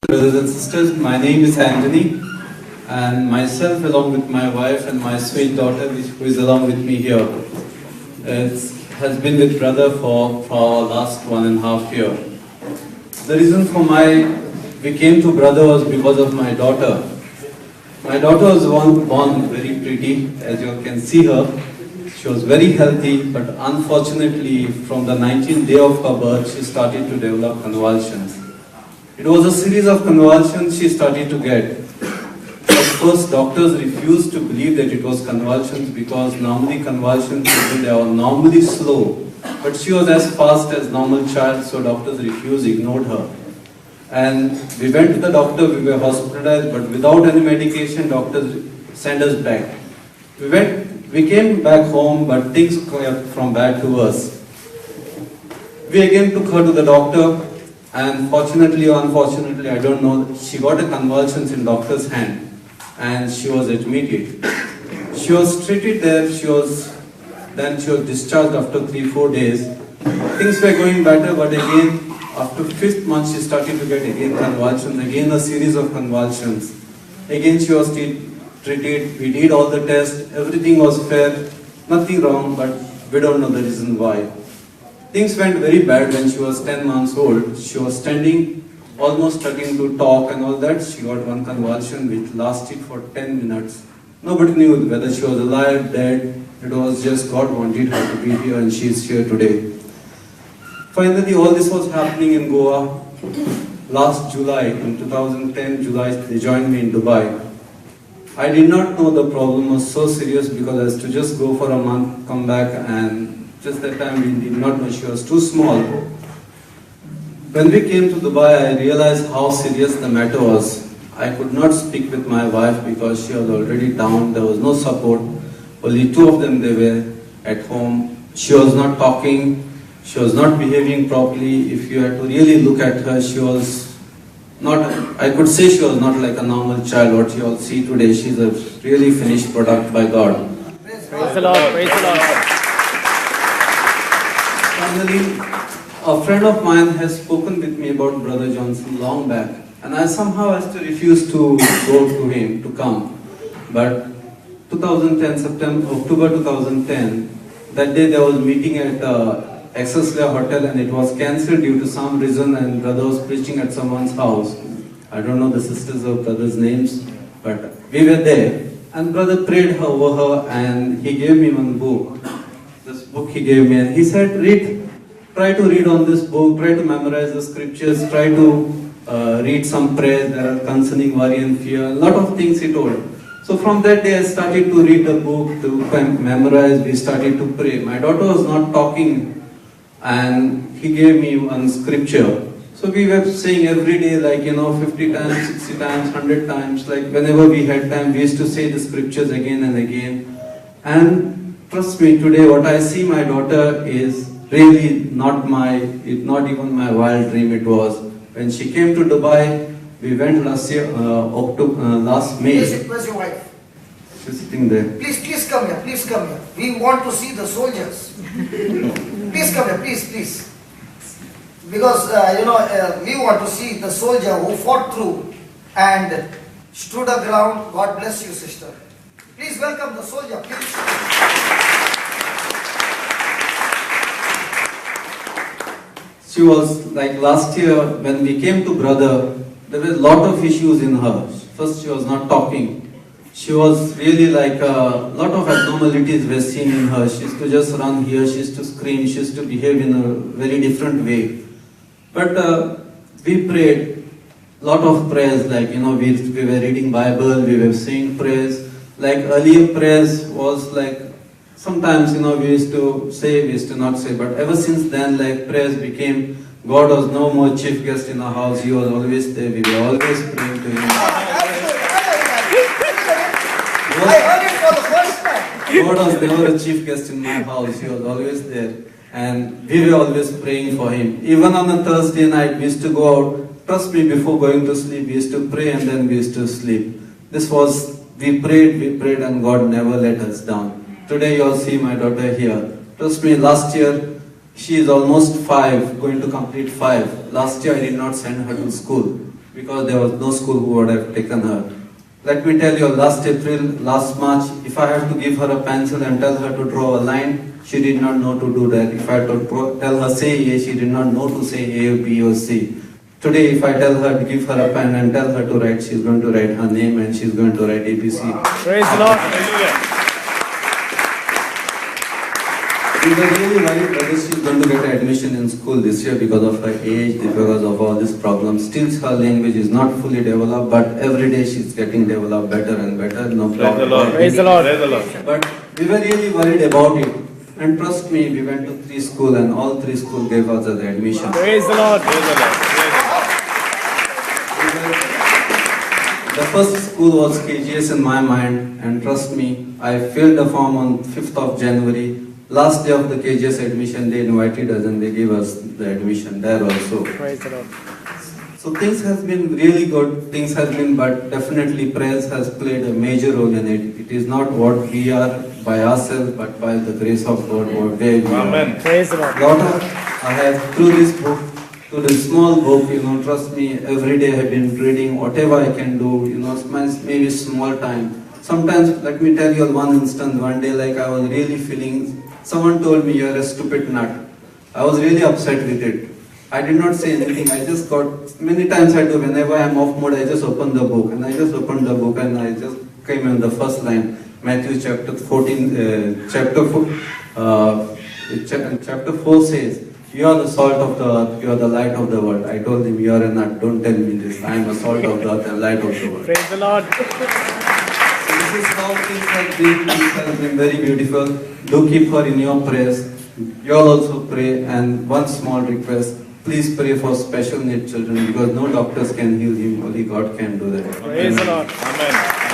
Brothers and sisters, my name is Anthony, and myself, along with my wife and my sweet daughter, who is along with me here, has been with brother for last 1.5 years. The reason for we came to brother was because of my daughter. My daughter was born very pretty, as you can see her. She was very healthy, but unfortunately, from the 19th day of her birth, she started to develop convulsions. It was a series of convulsions she started to get. At first, doctors refused to believe that it was convulsions because normally convulsions, they are normally slow. But she was as fast as normal child, so doctors refused, ignored her. And we went to the doctor, we were hospitalized, but without any medication, doctors sent us back. We came back home, but things got from bad to worse. We again took her to the doctor, and fortunately or unfortunately, I don't know, she got a convulsions in doctor's hand, and she was admitted. She was treated there, then she was discharged after 3-4 days. Things were going better, but again, after 5th month, she started to get again convulsions, again a series of convulsions. Again, she was treated, we did all the tests, everything was fair, nothing wrong, but we don't know the reason why. Things went very bad when she was 10 months old. She was standing, almost starting to talk and all that. She got one convulsion which lasted for 10 minutes. Nobody knew whether she was alive, dead. It was just God wanted her to be here, and she is here today. Finally, all this was happening in Goa. Last July, in 2010, July, they joined me in Dubai. I did not know the problem was so serious because I was to just go for a month, come back, and just that time we did not know, she was too small. When we came to Dubai, I realized how serious the matter was. I could not speak with my wife because she was already down, there was no support. Only 2 of them, they were at home. She was not talking, she was not behaving properly. If you had to really look at her, she was not, I could say she was not like a normal child. What you all see today, she's a really finished product by God. Praise the Lord, praise the Lord. Finally, a friend of mine has spoken with me about Brother Johnson long back, and I somehow has to refuse to go to him, to come. But 2010, October 2010, that day there was a meeting at Excelsior Hotel, and it was cancelled due to some reason, and brother was preaching at someone's house. I don't know the sisters or brothers' names, but we were there, and brother prayed over her, and he gave me one book. This book he gave me, and he said, try to read on this book, try to memorize the scriptures, try to read some prayers that are concerning worry and fear, a lot of things he told. So from that day I started to read the book, to memorize, we started to pray. My daughter was not talking, and he gave me one scripture. So we were saying every day, 50 times, 60 times, 100 times, like whenever we had time, we used to say the scriptures again and again. And trust me, today what I see my daughter is really not even my wild dream it was. When she came to Dubai, we went last year, last May. Where's your wife? She's sitting there. Please come here, please come here. We want to see the soldiers. Please come here, please. Because, we want to see the soldier who fought through and stood our ground. God bless you, sister. Please welcome the soldier, please. She was like last year when we came to brother, there were a lot of issues in her. First, she was not talking. She was really like a lot of abnormalities were seen in her. She used to just run here, she used to scream, she used to behave in a very different way. But we prayed, lot of prayers, we were reading Bible, we were saying prayers. Like earlier prayers was like, sometimes, we used to say, we used to not say, but ever since then, prayers became, God was no more chief guest in our house, He was always there, we were always praying to Him. I heard it for the first time. God was never a chief guest in my house, He was always there. And we were always praying for Him. Even on a Thursday night, we used to go out, trust me, before going to sleep, we used to pray and then we used to sleep. We prayed and God never let us down. Today you all see my daughter here. Trust me, last year, she is almost 5, going to complete 5. Last year I did not send her to school. because there was no school who would have taken her. Let me tell you, last April, last March, if I had to give her a pencil and tell her to draw a line, she did not know to do that. If I had to tell her say A, she did not know to say A, B or C. Today, if I tell her to give her a pen and tell her to write, she's going to write her name and she's going to write ABC. Praise the Lord. We were really worried whether she's going to get admission in school this year because of her age, because of all these problems. Still, her language is not fully developed, but every day she's getting developed better and better. No Praise the Lord. Praise the Lord. Praise the Lord. But we were really worried about it. And trust me, we went to 3 schools and all 3 schools gave us the admission. Praise the Lord. Praise the Lord. The first school was KGS in my mind, and trust me, I filled the form on 5th of January. Last day of the KGS admission, they invited us and they gave us the admission there also. Praise the Lord. So things has been really good, but definitely prayers has played a major role in it. It is not what we are by ourselves, but by the grace of God, what where we are. Amen. Praise the Lord. I have through this book, through this small book, trust me, every day I have been reading whatever I can do, maybe small time. Sometimes, let me tell you one instance, one day like I was really feeling, someone told me you're a stupid nut. I was really upset with it. I did not say anything, I just got, many times I do, whenever I'm off mode, I just open the book, and I just opened the book and I just came in the first line, Matthew chapter 14, chapter 4 says, you are the salt of the earth, you are the light of the world. I told him, you are a nut, don't tell me this, I am a salt of the earth and light of the world. Praise the Lord. So this is how things have been very beautiful. Do keep her in your prayers. You all also pray, and one small request, please pray for special needs children because no doctors can heal him, only God can do that. Praise the Lord. Amen.